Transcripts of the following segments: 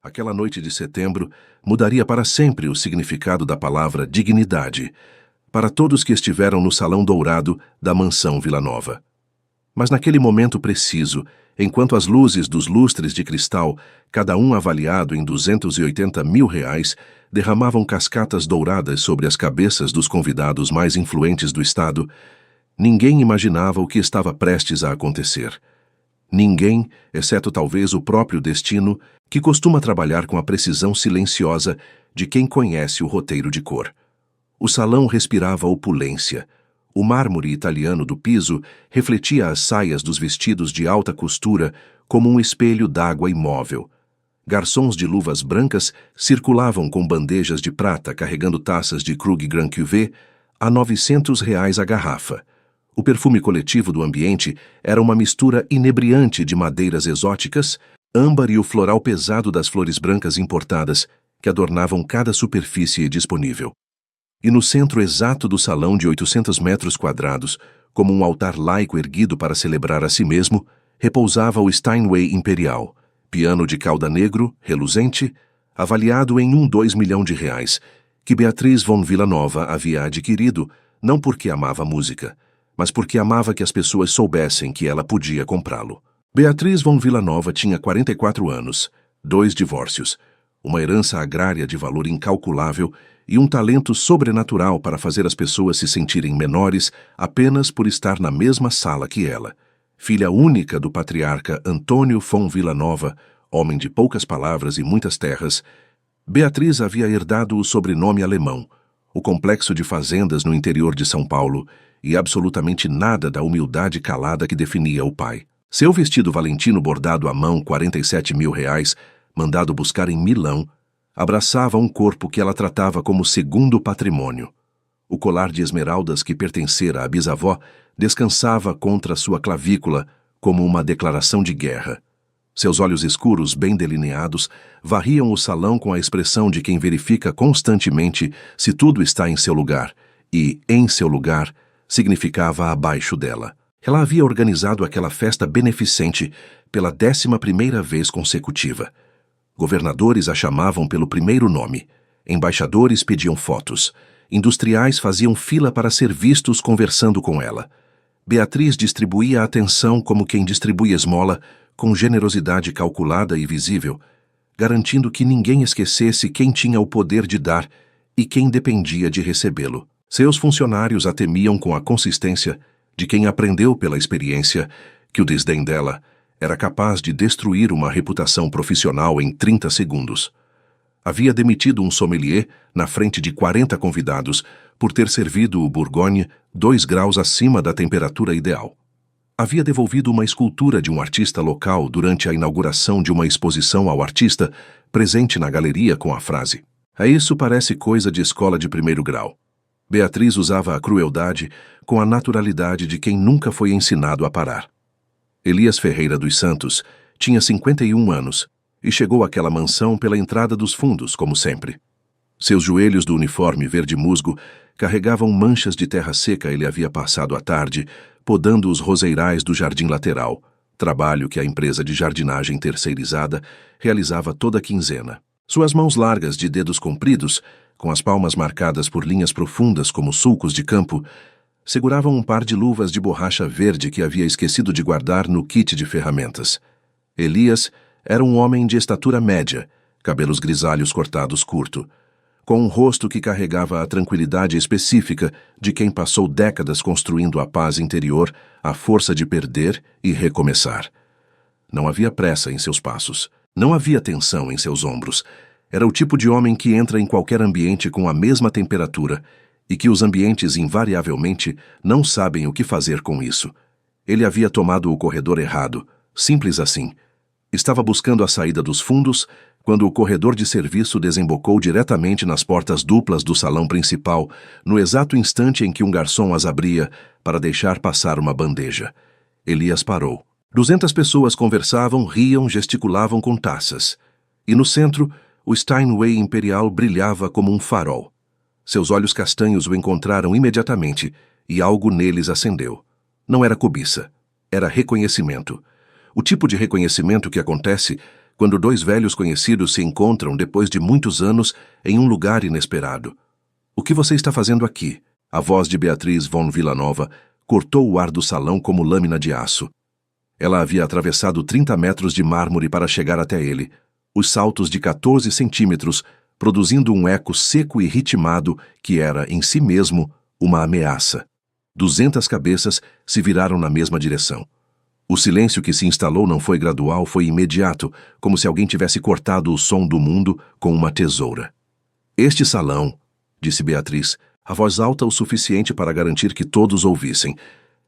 Aquela noite de setembro mudaria para sempre o significado da palavra dignidade para todos que estiveram no salão dourado da mansão Vila Nova. Mas naquele momento preciso, enquanto as luzes dos lustres de cristal, cada um avaliado em R$ 280 mil, derramavam cascatas douradas sobre as cabeças dos convidados mais influentes do estado, ninguém imaginava o que estava prestes a acontecer. Ninguém, exceto talvez o próprio destino, que costuma trabalhar com a precisão silenciosa de quem conhece o roteiro de cor. O salão respirava opulência. O mármore italiano do piso refletia as saias dos vestidos de alta costura como um espelho d'água imóvel. Garçons de luvas brancas circulavam com bandejas de prata carregando taças de Krug Grand Cuvée a R$ 900 a garrafa. O perfume coletivo do ambiente era uma mistura inebriante de madeiras exóticas, âmbar e o floral pesado das flores brancas importadas que adornavam cada superfície disponível. E no centro exato do salão de 800 metros quadrados, como um altar laico erguido para celebrar a si mesmo, repousava o Steinway Imperial, piano de cauda negro, reluzente, avaliado em R$ 1,2 milhão, que Beatriz von Villanova havia adquirido não porque amava música, mas porque amava que as pessoas soubessem que ela podia comprá-lo. Beatriz von Villanova tinha 44 anos, 2 divórcios, uma herança agrária de valor incalculável e um talento sobrenatural para fazer as pessoas se sentirem menores apenas por estar na mesma sala que ela. Filha única do patriarca Antônio von Villanova, homem de poucas palavras e muitas terras, Beatriz havia herdado o sobrenome alemão, o complexo de fazendas no interior de São Paulo e absolutamente nada da humildade calada que definia o pai. Seu vestido valentino bordado à mão, R$ 47 mil, mandado buscar em Milão, abraçava um corpo que ela tratava como segundo patrimônio. O colar de esmeraldas que pertencera à bisavó descansava contra sua clavícula como uma declaração de guerra. Seus olhos escuros, bem delineados, varriam o salão com a expressão de quem verifica constantemente se tudo está em seu lugar, e, em seu lugar, significava abaixo dela. Ela havia organizado aquela festa beneficente pela 11ª vez consecutiva. Governadores a chamavam pelo primeiro nome, embaixadores pediam fotos, industriais faziam fila para ser vistos conversando com ela. Beatriz distribuía a atenção como quem distribui esmola, com generosidade calculada e visível, garantindo que ninguém esquecesse quem tinha o poder de dar e quem dependia de recebê-lo. Seus funcionários a temiam com a consistência de quem aprendeu pela experiência que o desdém dela era capaz de destruir uma reputação profissional em 30 segundos. Havia demitido um sommelier na frente de 40 convidados por ter servido o Bourgogne 2 graus acima da temperatura ideal. Havia devolvido uma escultura de um artista local durante a inauguração de uma exposição ao artista presente na galeria com a frase: "Isso parece coisa de escola de primeiro grau." Beatriz usava a crueldade com a naturalidade de quem nunca foi ensinado a parar. Elias Ferreira dos Santos tinha 51 anos e chegou àquela mansão pela entrada dos fundos, como sempre. Seus joelhos do uniforme verde musgo carregavam manchas de terra seca. Ele havia passado a tarde podando os roseirais do jardim lateral, trabalho que a empresa de jardinagem terceirizada realizava toda quinzena. Suas mãos largas de dedos compridos, com as palmas marcadas por linhas profundas como sulcos de campo, seguravam um par de luvas de borracha verde que havia esquecido de guardar no kit de ferramentas. Elias era um homem de estatura média, cabelos grisalhos cortados curto, com um rosto que carregava a tranquilidade específica de quem passou décadas construindo a paz interior à força de perder e recomeçar. Não havia pressa em seus passos, não havia tensão em seus ombros. Era o tipo de homem que entra em qualquer ambiente com a mesma temperatura e que os ambientes invariavelmente não sabem o que fazer com isso. Ele havia tomado o corredor errado, simples assim. Estava buscando a saída dos fundos quando o corredor de serviço desembocou diretamente nas portas duplas do salão principal, no exato instante em que um garçom as abria para deixar passar uma bandeja. Elias parou. 200 pessoas conversavam, riam, gesticulavam com taças. E no centro, o Steinway Imperial brilhava como um farol. Seus olhos castanhos o encontraram imediatamente e algo neles acendeu. Não era cobiça, era reconhecimento. O tipo de reconhecimento que acontece quando dois velhos conhecidos se encontram depois de muitos anos em um lugar inesperado. O que você está fazendo aqui? A voz de Beatriz von Villanova cortou o ar do salão como lâmina de aço. Ela havia atravessado 30 metros de mármore para chegar até ele, os saltos de 14 centímetros, produzindo um eco seco e ritmado que era, em si mesmo, uma ameaça. 200 cabeças se viraram na mesma direção. O silêncio que se instalou não foi gradual, foi imediato, como se alguém tivesse cortado o som do mundo com uma tesoura. Este salão, disse Beatriz, a voz alta o suficiente para garantir que todos ouvissem,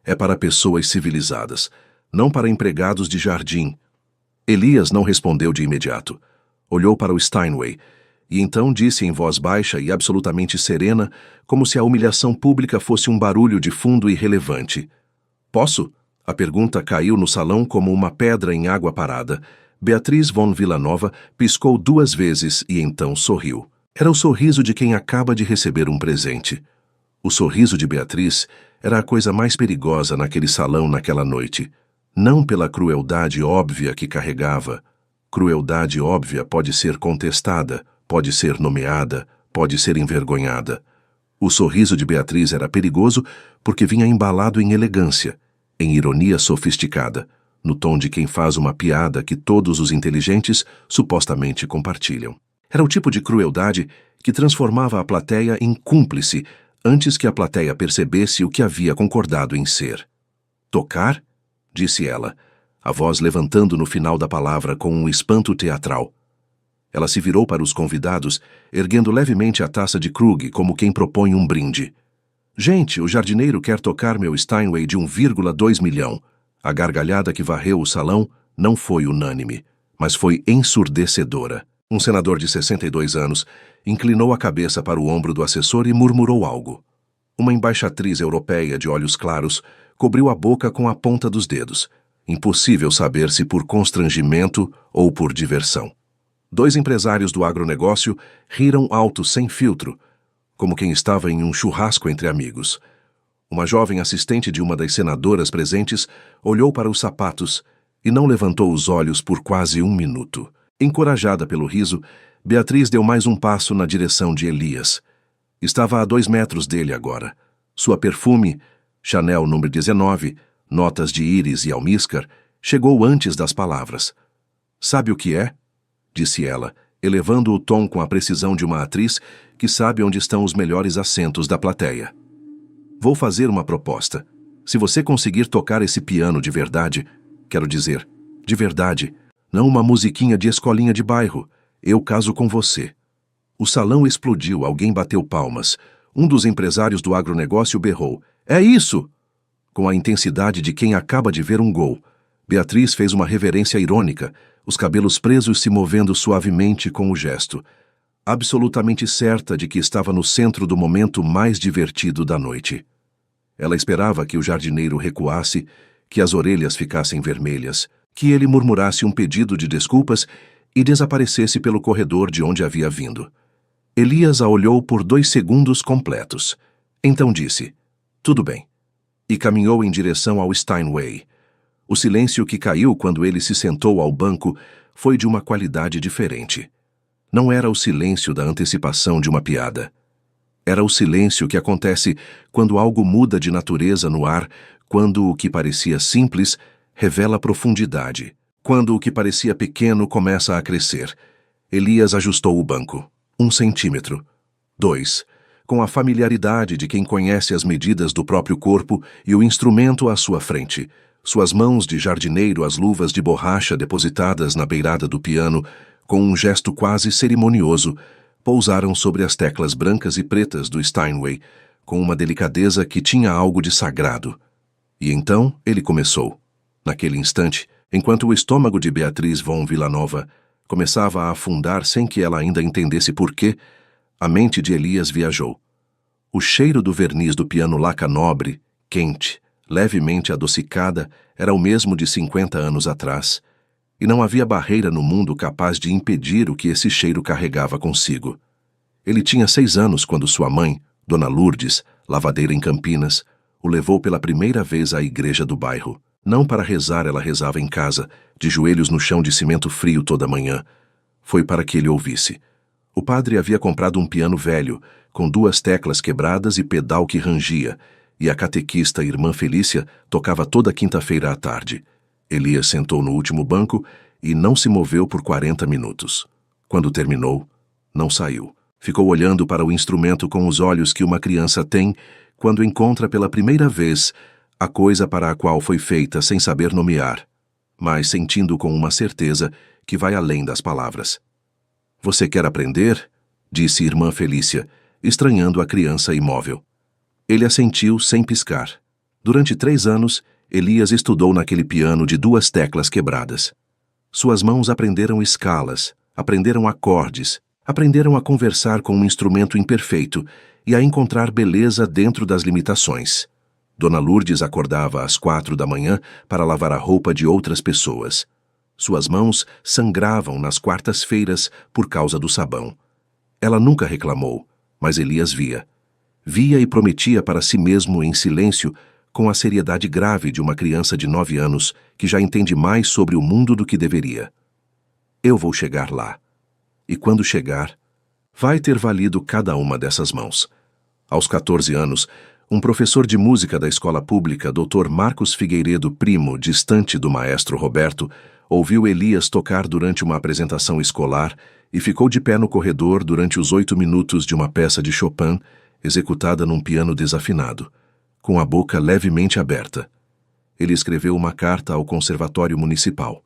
é para pessoas civilizadas, não para empregados de jardim. Elias não respondeu de imediato. Olhou para o Steinway, e então disse em voz baixa e absolutamente serena, como se a humilhação pública fosse um barulho de fundo irrelevante. Posso? A pergunta caiu no salão como uma pedra em água parada. Beatriz von Villanova piscou 2 vezes e então sorriu. Era o sorriso de quem acaba de receber um presente. O sorriso de Beatriz era a coisa mais perigosa naquele salão naquela noite. Não pela crueldade óbvia que carregava. Crueldade óbvia pode ser contestada, pode ser nomeada, pode ser envergonhada. O sorriso de Beatriz era perigoso porque vinha embalado em elegância, em ironia sofisticada, no tom de quem faz uma piada que todos os inteligentes supostamente compartilham. Era o tipo de crueldade que transformava a plateia em cúmplice antes que a plateia percebesse o que havia concordado em ser. Tocar? Disse ela, a voz levantando no final da palavra com um espanto teatral. Ela se virou para os convidados, erguendo levemente a taça de Krug como quem propõe um brinde. Gente, o jardineiro quer tocar meu Steinway de 1,2 milhão. A gargalhada que varreu o salão não foi unânime, mas foi ensurdecedora. Um senador de 62 anos inclinou a cabeça para o ombro do assessor e murmurou algo. Uma embaixatriz europeia de olhos claros cobriu a boca com a ponta dos dedos. Impossível saber se por constrangimento ou por diversão. 2 empresários do agronegócio riram alto sem filtro, como quem estava em um churrasco entre amigos. Uma jovem assistente de uma das senadoras presentes olhou para os sapatos e não levantou os olhos por quase 1 minuto. Encorajada pelo riso, Beatriz deu mais um passo na direção de Elias. Estava a 2 metros dele agora. Sua perfume, Chanel número 19, notas de íris e almíscar, chegou antes das palavras. Sabe o que é? Disse ela, elevando o tom com a precisão de uma atriz que sabe onde estão os melhores assentos da plateia. Vou fazer uma proposta. Se você conseguir tocar esse piano de verdade, quero dizer, de verdade, não uma musiquinha de escolinha de bairro, eu caso com você. O salão explodiu, alguém bateu palmas. Um dos empresários do agronegócio berrou, é isso! Com a intensidade de quem acaba de ver um gol. Beatriz fez uma reverência irônica, os cabelos presos se movendo suavemente com o gesto, absolutamente certa de que estava no centro do momento mais divertido da noite. Ela esperava que o jardineiro recuasse, que as orelhas ficassem vermelhas, que ele murmurasse um pedido de desculpas e desaparecesse pelo corredor de onde havia vindo. Elias a olhou por 2 segundos completos. Então disse, tudo bem, e caminhou em direção ao Steinway. O silêncio que caiu quando ele se sentou ao banco foi de uma qualidade diferente. Não era o silêncio da antecipação de uma piada. Era o silêncio que acontece quando algo muda de natureza no ar, quando o que parecia simples revela profundidade, quando o que parecia pequeno começa a crescer. Elias ajustou o banco. 1 centímetro. 2. Com a familiaridade de quem conhece as medidas do próprio corpo e o instrumento à sua frente. Suas mãos de jardineiro, as luvas de borracha depositadas na beirada do piano, com um gesto quase cerimonioso, pousaram sobre as teclas brancas e pretas do Steinway, com uma delicadeza que tinha algo de sagrado. E então ele começou. Naquele instante, enquanto o estômago de Beatriz von Villanova começava a afundar sem que ela ainda entendesse por quê, a mente de Elias viajou. O cheiro do verniz do piano laca nobre, quente, levemente adocicada, era o mesmo de 50 anos atrás, e não havia barreira no mundo capaz de impedir o que esse cheiro carregava consigo. Ele tinha 6 anos quando sua mãe, Dona Lourdes, lavadeira em Campinas, o levou pela primeira vez à igreja do bairro. Não para rezar ela rezava em casa, de joelhos no chão de cimento frio toda manhã. Foi para que ele ouvisse. O padre havia comprado um piano velho, com 2 teclas quebradas e pedal que rangia, e a catequista irmã Felícia tocava toda quinta-feira à tarde. Elias sentou no último banco e não se moveu por 40 minutos. Quando terminou, não saiu. Ficou olhando para o instrumento com os olhos que uma criança tem quando encontra pela primeira vez a coisa para a qual foi feita sem saber nomear, mas sentindo com uma certeza que vai além das palavras. Você quer aprender? Disse irmã Felícia, estranhando a criança imóvel. Ele assentiu sem piscar. Durante 3 anos, Elias estudou naquele piano de 2 teclas quebradas. Suas mãos aprenderam escalas, aprenderam acordes, aprenderam a conversar com um instrumento imperfeito e a encontrar beleza dentro das limitações. Dona Lourdes acordava às 4 da manhã para lavar a roupa de outras pessoas. Suas mãos sangravam nas quartas-feiras por causa do sabão. Ela nunca reclamou, mas Elias via. Via e prometia para si mesmo em silêncio, com a seriedade grave de uma criança de 9 anos que já entende mais sobre o mundo do que deveria. Eu vou chegar lá. E quando chegar, vai ter valido cada uma dessas mãos. Aos 14 anos, um professor de música da escola pública, Dr. Marcos Figueiredo Primo, distante do maestro Roberto, ouviu Elias tocar durante uma apresentação escolar e ficou de pé no corredor durante os 8 minutos de uma peça de Chopin, executada num piano desafinado, com a boca levemente aberta. Ele escreveu uma carta ao Conservatório Municipal.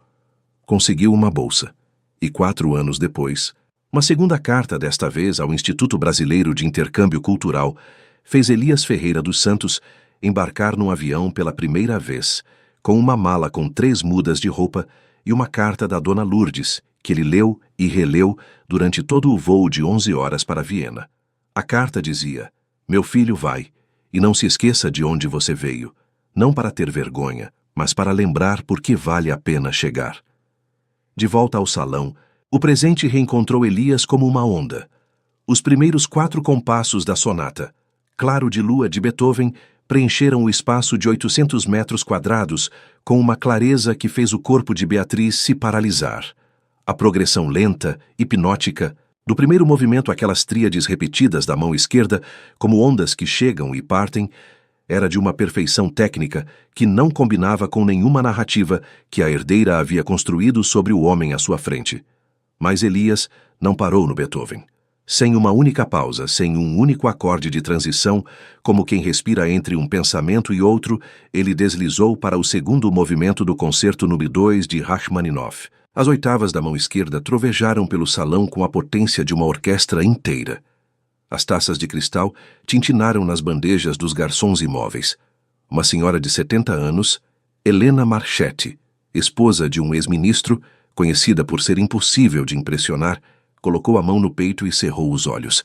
Conseguiu uma bolsa. E 4 anos depois, uma segunda carta, desta vez ao Instituto Brasileiro de Intercâmbio Cultural, fez Elias Ferreira dos Santos embarcar num avião pela primeira vez, com uma mala com 3 mudas de roupa e uma carta da Dona Lourdes, que ele leu e releu durante todo o voo de 11 horas para Viena. A carta dizia: "Meu filho vai, e não se esqueça de onde você veio, não para ter vergonha, mas para lembrar por que vale a pena chegar." De volta ao salão, o presente reencontrou Elias como uma onda. Os primeiros 4 compassos da sonata, Claro de Lua de Beethoven, preencheram o espaço de 800 metros quadrados com uma clareza que fez o corpo de Beatriz se paralisar. A progressão lenta, hipnótica, do primeiro movimento aquelas tríades repetidas da mão esquerda, como ondas que chegam e partem, era de uma perfeição técnica que não combinava com nenhuma narrativa que a herdeira havia construído sobre o homem à sua frente. Mas Elias não parou no Beethoven. Sem uma única pausa, sem um único acorde de transição, como quem respira entre um pensamento e outro, ele deslizou para o segundo movimento do Concerto número 2 de Rachmaninoff. As oitavas da mão esquerda trovejaram pelo salão com a potência de uma orquestra inteira. As taças de cristal tintinaram nas bandejas dos garçons imóveis. Uma senhora de 70 anos, Helena Marchetti, esposa de um ex-ministro, conhecida por ser impossível de impressionar, colocou a mão no peito e cerrou os olhos.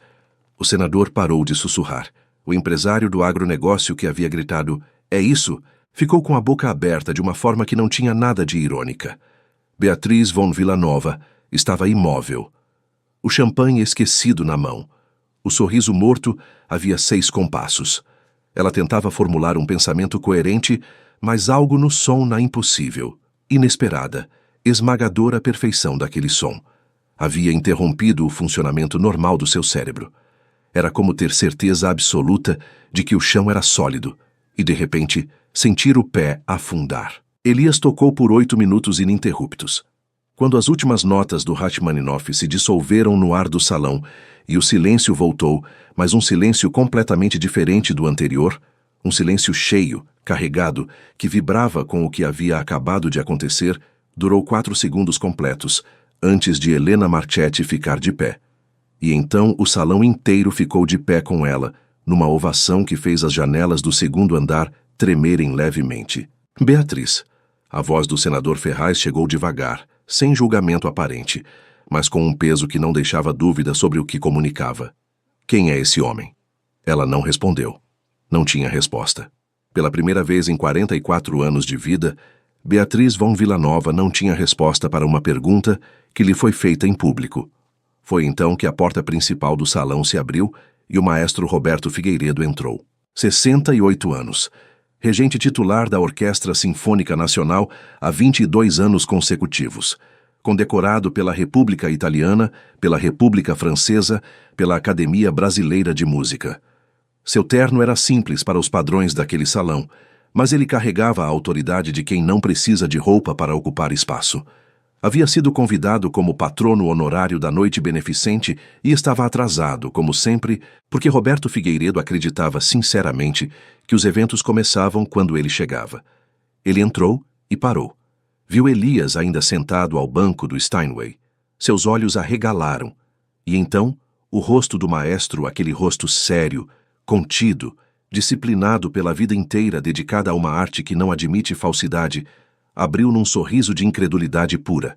O senador parou de sussurrar. O empresário do agronegócio que havia gritado "É isso!" ficou com a boca aberta de uma forma que não tinha nada de irônica. Beatriz von Villanova estava imóvel. O champanhe esquecido na mão. O sorriso morto havia 6 compassos. Ela tentava formular um pensamento coerente, mas algo no som na impossível, inesperada, esmagadora perfeição daquele som. Havia interrompido o funcionamento normal do seu cérebro. Era como ter certeza absoluta de que o chão era sólido e, de repente, sentir o pé afundar. Elias tocou por 8 minutos ininterruptos. Quando as últimas notas do Rachmaninoff se dissolveram no ar do salão e o silêncio voltou, mas um silêncio completamente diferente do anterior, um silêncio cheio, carregado, que vibrava com o que havia acabado de acontecer, durou 4 segundos completos, antes de Helena Marchetti ficar de pé. E então o salão inteiro ficou de pé com ela, numa ovação que fez as janelas do segundo andar tremerem levemente. Beatriz. A voz do senador Ferraz chegou devagar, sem julgamento aparente, mas com um peso que não deixava dúvida sobre o que comunicava. Quem é esse homem? Ela não respondeu. Não tinha resposta. Pela primeira vez em 44 anos de vida, Beatriz von Villanova não tinha resposta para uma pergunta que lhe foi feita em público. Foi então que a porta principal do salão se abriu e o maestro Roberto Figueiredo entrou. 68 anos. regente titular da Orquestra Sinfônica Nacional há 22 anos consecutivos, condecorado pela República Italiana, pela República Francesa, pela Academia Brasileira de Música. Seu terno era simples para os padrões daquele salão, mas ele carregava a autoridade de quem não precisa de roupa para ocupar espaço. Havia sido convidado como patrono honorário da noite beneficente e estava atrasado, como sempre, porque Roberto Figueiredo acreditava sinceramente que os eventos começavam quando ele chegava. Ele entrou e parou. Viu Elias ainda sentado ao banco do Steinway. Seus olhos arregalaram. E então, o rosto do maestro, aquele rosto sério, contido, disciplinado pela vida inteira dedicada a uma arte que não admite falsidade, abriu num sorriso de incredulidade pura.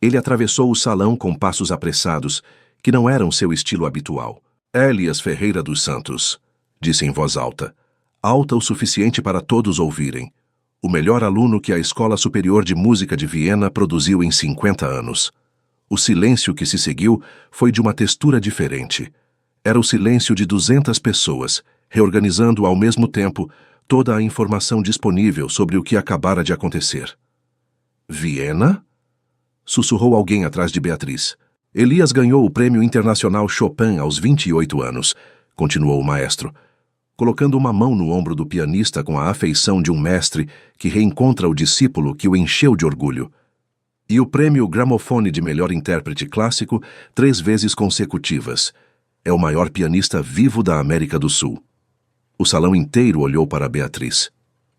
Ele atravessou o salão com passos apressados, que não eram seu estilo habitual. Elias Ferreira dos Santos, disse em voz alta, alta o suficiente para todos ouvirem. O melhor aluno que a Escola Superior de Música de Viena produziu em 50 anos. O silêncio que se seguiu foi de uma textura diferente. Era o silêncio de 200 pessoas, reorganizando ao mesmo tempo toda a informação disponível sobre o que acabara de acontecer. Viena? Sussurrou alguém atrás de Beatriz. Elias ganhou o Prêmio Internacional Chopin aos 28 anos, continuou o maestro, colocando uma mão no ombro do pianista com a afeição de um mestre que reencontra o discípulo que o encheu de orgulho. E o Prêmio Gramofone de Melhor Intérprete Clássico 3 vezes consecutivas. É o maior pianista vivo da América do Sul. O salão inteiro olhou para Beatriz.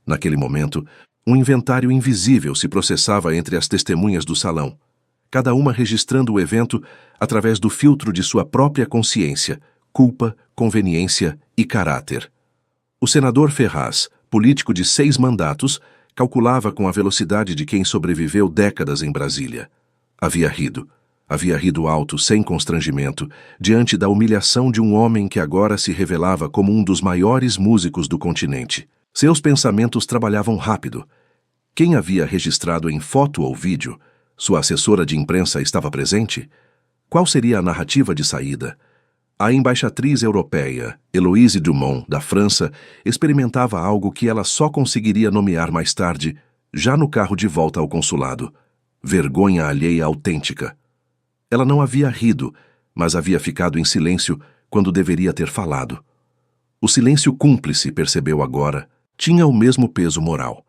Naquele momento, um inventário invisível se processava entre as testemunhas do salão, cada uma registrando o evento através do filtro de sua própria consciência, culpa, conveniência e caráter. O senador Ferraz, político de 6 mandatos, calculava com a velocidade de quem sobreviveu décadas em Brasília. Havia rido alto, sem constrangimento, diante da humilhação de um homem que agora se revelava como um dos maiores músicos do continente. Seus pensamentos trabalhavam rápido. Quem havia registrado em foto ou vídeo? Sua assessora de imprensa estava presente? Qual seria a narrativa de saída? A embaixatriz europeia, Héloïse Dumont, da França, experimentava algo que ela só conseguiria nomear mais tarde, já no carro de volta ao consulado. Vergonha alheia autêntica. Ela não havia rido, mas havia ficado em silêncio quando deveria ter falado. O silêncio cúmplice, percebeu agora, tinha o mesmo peso moral.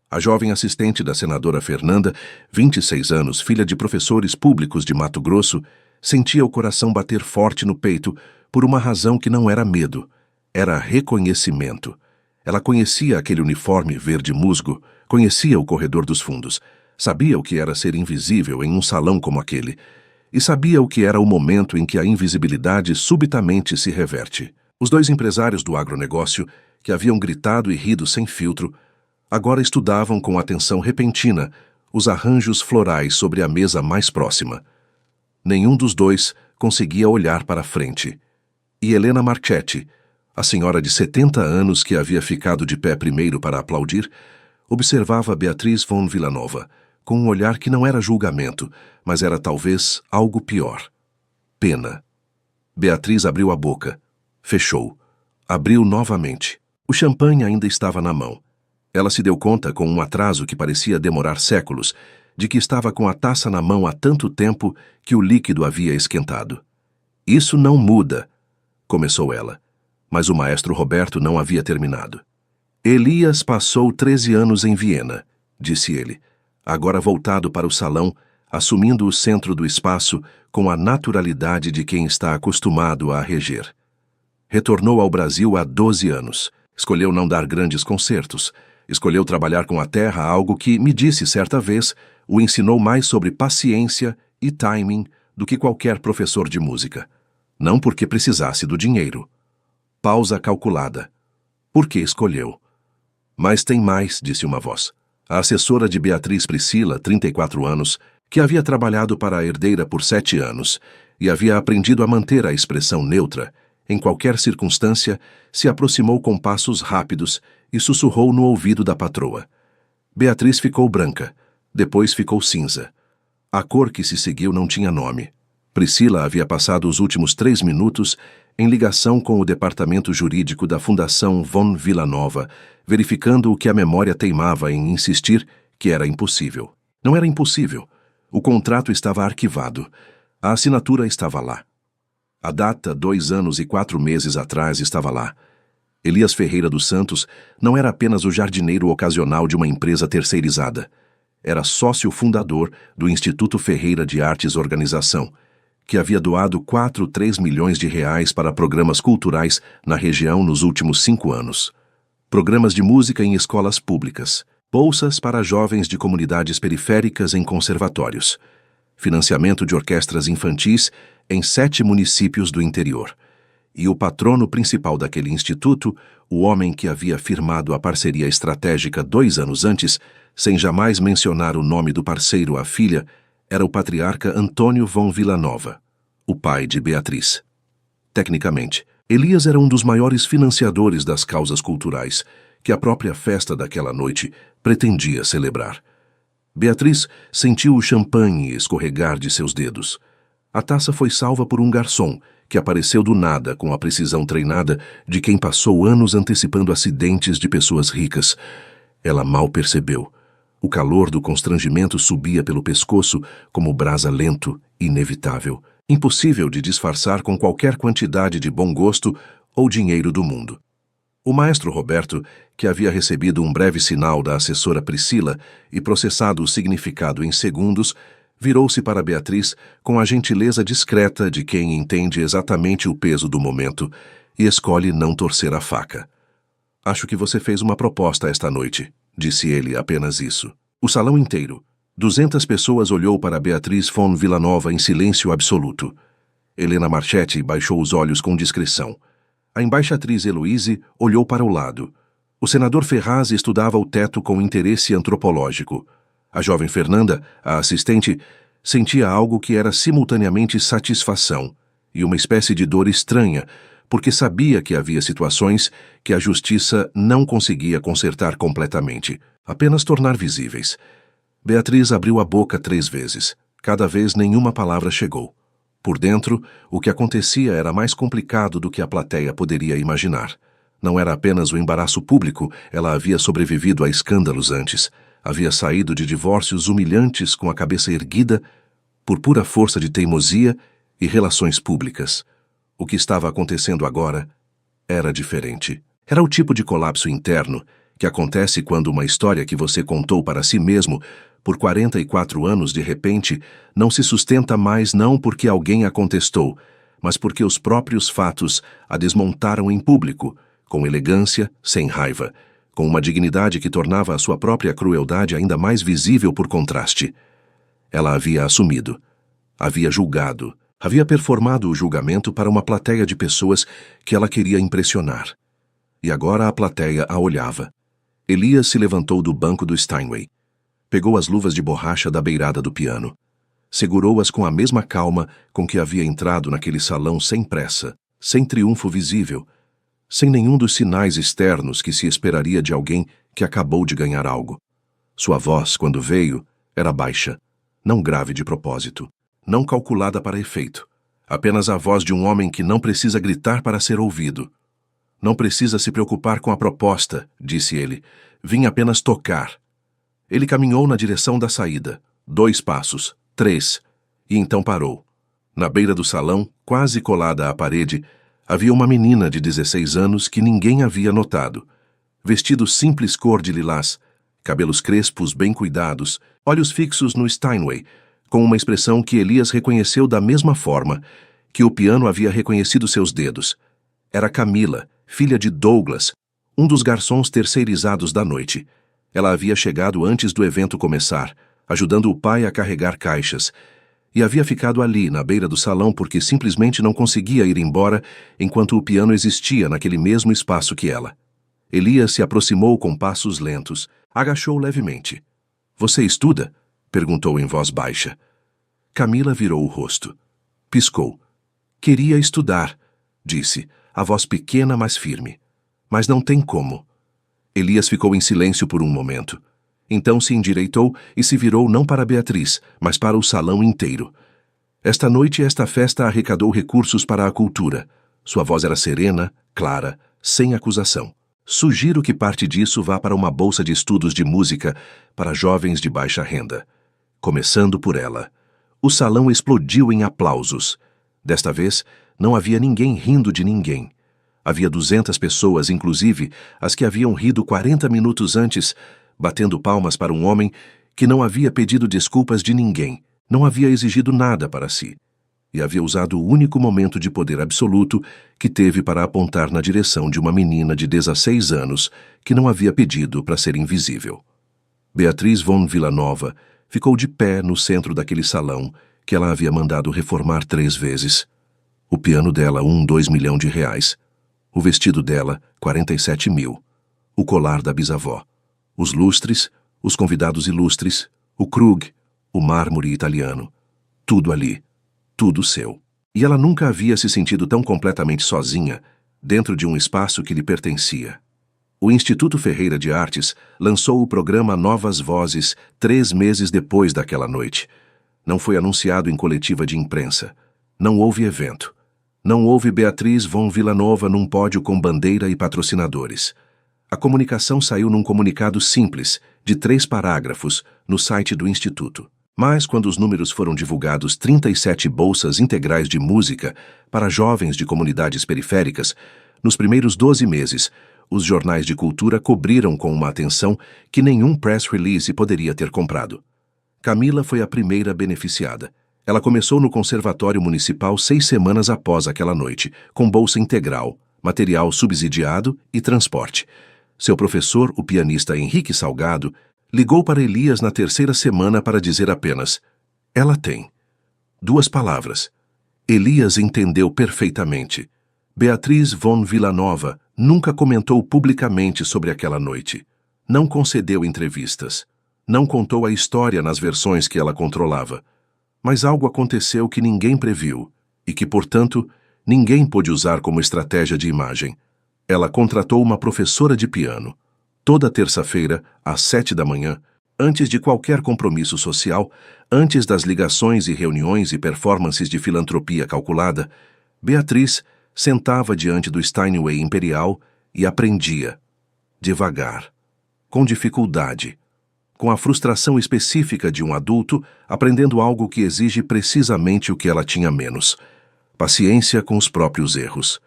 A jovem assistente da senadora Fernanda, 26 anos, filha de professores públicos de Mato Grosso, sentia o coração bater forte no peito por uma razão que não era medo, era reconhecimento. Ela conhecia aquele uniforme verde musgo, conhecia o corredor dos fundos, sabia o que era ser invisível em um salão como aquele, e sabia o que era o momento em que a invisibilidade subitamente se reverte. Os 2 empresários do agronegócio, que haviam gritado e rido sem filtro, agora estudavam com atenção repentina os arranjos florais sobre a mesa mais próxima. Nenhum dos 2 conseguia olhar para a frente. E Helena Marchetti, a senhora de 70 anos que havia ficado de pé primeiro para aplaudir, observava Beatriz von Villanova, com um olhar que não era julgamento, mas era talvez algo pior. Pena. Beatriz abriu a boca. Fechou. Abriu novamente. O champanhe ainda estava na mão. Ela se deu conta, com um atraso que parecia demorar séculos, de que estava com a taça na mão há tanto tempo que o líquido havia esquentado. Isso não muda, começou ela, mas o maestro Roberto não havia terminado. Elias passou 13 anos em Viena, disse ele, agora voltado para o salão, assumindo o centro do espaço com a naturalidade de quem está acostumado a reger. Retornou ao Brasil há 12 anos. Escolheu não dar grandes concertos. Escolheu trabalhar com a terra, algo que, me disse certa vez, o ensinou mais sobre paciência e timing do que qualquer professor de música. Não porque precisasse do dinheiro. Pausa calculada. Por que escolheu? Mas tem mais, disse uma voz. A assessora de Beatriz Priscila, 34 anos, que havia trabalhado para a herdeira por 7 anos e havia aprendido a manter a expressão neutra, em qualquer circunstância, se aproximou com passos rápidos e sussurrou no ouvido da patroa. Beatriz ficou branca, depois ficou cinza. A cor que se seguiu não tinha nome. Priscila havia passado os últimos 3 minutos em ligação com o departamento jurídico da Fundação von Villanova, verificando o que a memória teimava em insistir que era impossível. Não era impossível. O contrato estava arquivado. A assinatura estava lá. A data, 2 anos e 4 meses atrás, estava lá. Elias Ferreira dos Santos não era apenas o jardineiro ocasional de uma empresa terceirizada. Era sócio fundador do Instituto Ferreira de Artes Organização, que havia doado 3 milhões de reais para programas culturais na região nos últimos 5 anos. Programas de música em escolas públicas, bolsas para jovens de comunidades periféricas em conservatórios, financiamento de orquestras infantis em 7 municípios do interior. E o patrono principal daquele instituto, o homem que havia firmado a parceria estratégica 2 anos antes, sem jamais mencionar o nome do parceiro à filha, era o patriarca Antônio von Villanova, o pai de Beatriz. Tecnicamente, Elias era um dos maiores financiadores das causas culturais que a própria festa daquela noite pretendia celebrar. Beatriz sentiu o champanhe escorregar de seus dedos. A taça foi salva por um garçom que apareceu do nada com a precisão treinada de quem passou anos antecipando acidentes de pessoas ricas. Ela mal percebeu. O calor do constrangimento subia pelo pescoço como brasa lento, inevitável, impossível de disfarçar com qualquer quantidade de bom gosto ou dinheiro do mundo. O maestro Roberto, que havia recebido um breve sinal da assessora Priscila e processado o significado em segundos, virou-se para Beatriz com a gentileza discreta de quem entende exatamente o peso do momento e escolhe não torcer a faca. "Acho que você fez uma proposta esta noite", disse ele apenas isso. O salão inteiro, 200 pessoas, olhou para Beatriz von Villanova em silêncio absoluto. Helena Marchetti baixou os olhos com discrição. A embaixatriz Heloíse olhou para o lado. O senador Ferraz estudava o teto com interesse antropológico. A jovem Fernanda, a assistente, sentia algo que era simultaneamente satisfação e uma espécie de dor estranha, porque sabia que havia situações que a justiça não conseguia consertar completamente, apenas tornar visíveis. Beatriz abriu a boca 3 vezes. Cada vez nenhuma palavra chegou. Por dentro, o que acontecia era mais complicado do que a plateia poderia imaginar. Não era apenas o embaraço público, ela havia sobrevivido a escândalos antes. Havia saído de divórcios humilhantes com a cabeça erguida por pura força de teimosia e relações públicas. O que estava acontecendo agora era diferente. Era o tipo de colapso interno que acontece quando uma história que você contou para si mesmo por 44 anos de repente não se sustenta mais, não porque alguém a contestou, mas porque os próprios fatos a desmontaram em público, com elegância, sem raiva, com uma dignidade que tornava a sua própria crueldade ainda mais visível por contraste. Ela havia assumido, havia julgado, havia performado o julgamento para uma plateia de pessoas que ela queria impressionar. E agora a plateia a olhava. Elias se levantou do banco do Steinway. Pegou as luvas de borracha da beirada do piano. Segurou-as com a mesma calma com que havia entrado naquele salão, sem pressa, sem triunfo visível, sem nenhum dos sinais externos que se esperaria de alguém que acabou de ganhar algo. Sua voz, quando veio, era baixa, não grave de propósito, não calculada para efeito, apenas a voz de um homem que não precisa gritar para ser ouvido. "Não precisa se preocupar com a proposta", disse ele. "Vim apenas tocar." Ele caminhou na direção da saída. 2 passos, 3, e então parou. Na beira do salão, quase colada à parede, havia uma menina de 16 anos que ninguém havia notado. Vestido simples cor de lilás, cabelos crespos bem cuidados, olhos fixos no Steinway, com uma expressão que Elias reconheceu da mesma forma que o piano havia reconhecido seus dedos. Era Camila, filha de Douglas, um dos garçons terceirizados da noite. Ela havia chegado antes do evento começar, ajudando o pai a carregar caixas, e havia ficado ali, na beira do salão, porque simplesmente não conseguia ir embora enquanto o piano existia naquele mesmo espaço que ela. Elias se aproximou com passos lentos, agachou levemente. "Você estuda?" perguntou em voz baixa. Camila virou o rosto. Piscou. "Queria estudar", disse, a voz pequena, mas firme. "Mas não tem como." Elias ficou em silêncio por um momento. Então se endireitou e se virou não para Beatriz, mas para o salão inteiro. Esta noite, esta festa arrecadou recursos para a cultura. Sua voz era serena, clara, sem acusação. Sugiro que parte disso vá para uma bolsa de estudos de música para jovens de baixa renda. Começando por ela. O salão explodiu em aplausos. Desta vez, não havia ninguém rindo de ninguém. Havia 200 pessoas, inclusive as que haviam rido 40 minutos antes, batendo palmas para um homem que não havia pedido desculpas de ninguém, não havia exigido nada para si, e havia usado o único momento de poder absoluto que teve para apontar na direção de uma menina de 16 anos que não havia pedido para ser invisível. Beatriz von Villanova ficou de pé no centro daquele salão que ela havia mandado reformar 3 vezes. O piano dela, 2 milhões de reais. O vestido dela, 47 mil. O colar da bisavó. Os lustres, os convidados ilustres, o Krug, o mármore italiano. Tudo ali. Tudo seu. E ela nunca havia se sentido tão completamente sozinha dentro de um espaço que lhe pertencia. O Instituto Ferreira de Artes lançou o programa Novas Vozes 3 meses depois daquela noite. Não foi anunciado em coletiva de imprensa. Não houve evento. Não houve Beatriz von Villanova num pódio com bandeira e patrocinadores. A comunicação saiu num comunicado simples, de 3 parágrafos, no site do Instituto. Mas, quando os números foram divulgados, 37 bolsas integrais de música para jovens de comunidades periféricas, nos primeiros 12 meses, os jornais de cultura cobriram com uma atenção que nenhum press release poderia ter comprado. Camila foi a primeira beneficiada. Ela começou no Conservatório Municipal 6 semanas após aquela noite, com bolsa integral, material subsidiado e transporte. Seu professor, o pianista Henrique Salgado, ligou para Elias na 3ª semana para dizer apenas: "Ela tem." 2 palavras. Elias entendeu perfeitamente. Beatriz von Villanova nunca comentou publicamente sobre aquela noite. Não concedeu entrevistas. Não contou a história nas versões que ela controlava. Mas algo aconteceu que ninguém previu e que, portanto, ninguém pôde usar como estratégia de imagem. Ela contratou uma professora de piano. Toda terça-feira, às 7 da manhã, antes de qualquer compromisso social, antes das ligações e reuniões e performances de filantropia calculada, Beatriz sentava diante do Steinway Imperial e aprendia, devagar, com dificuldade, com a frustração específica de um adulto aprendendo algo que exige precisamente o que ela tinha menos: paciência com os próprios erros.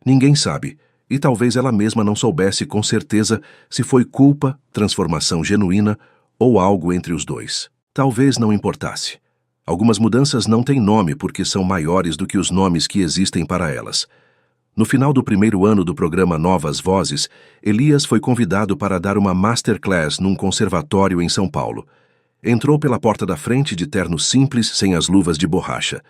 Ninguém sabe, e talvez ela mesma não soubesse com certeza se foi culpa, transformação genuína ou algo entre os dois. Talvez não importasse. Algumas mudanças não têm nome porque são maiores do que os nomes que existem para elas. No final do primeiro ano do programa Novas Vozes, Elias foi convidado para dar uma masterclass num conservatório em São Paulo. Entrou pela porta da frente de terno simples, sem as luvas de borracha.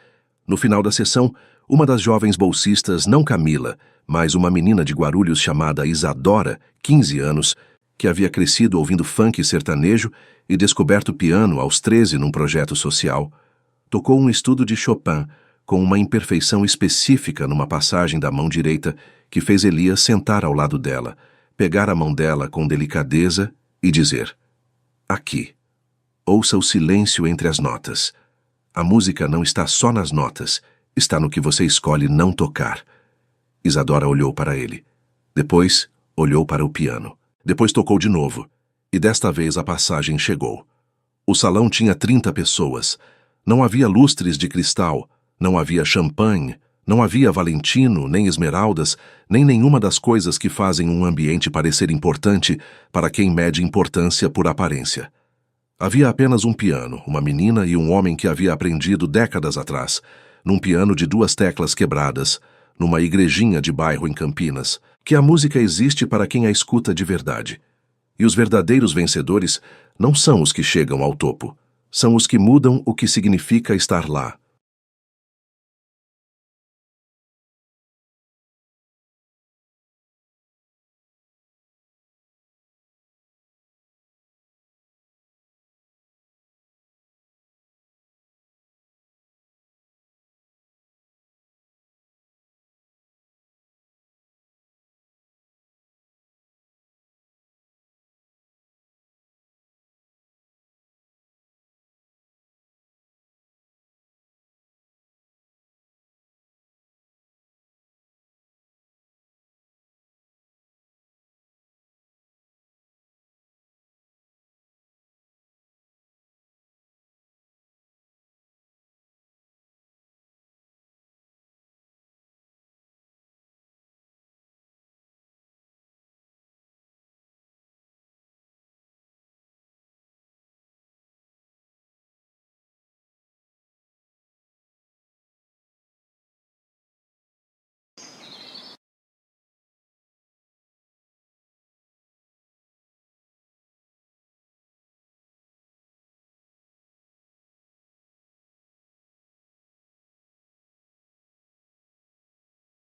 No final da sessão, uma das jovens bolsistas, não Camila, mas uma menina de Guarulhos chamada Isadora, 15 anos, que havia crescido ouvindo funk sertanejo e descoberto piano aos 13 num projeto social, tocou um estudo de Chopin com uma imperfeição específica numa passagem da mão direita que fez Elias sentar ao lado dela, pegar a mão dela com delicadeza e dizer: "Aqui. Ouça o silêncio entre as notas. A música não está só nas notas, está no que você escolhe não tocar." Isadora olhou para ele. Depois, olhou para o piano. Depois tocou de novo. E desta vez a passagem chegou. O salão tinha 30 pessoas. Não havia lustres de cristal, não havia champanhe, não havia Valentino, nem esmeraldas, nem nenhuma das coisas que fazem um ambiente parecer importante para quem mede importância por aparência. Havia apenas um piano, uma menina e um homem que havia aprendido décadas atrás, num piano de 2 teclas quebradas, numa igrejinha de bairro em Campinas, que a música existe para quem a escuta de verdade. E os verdadeiros vencedores não são os que chegam ao topo, são os que mudam o que significa estar lá.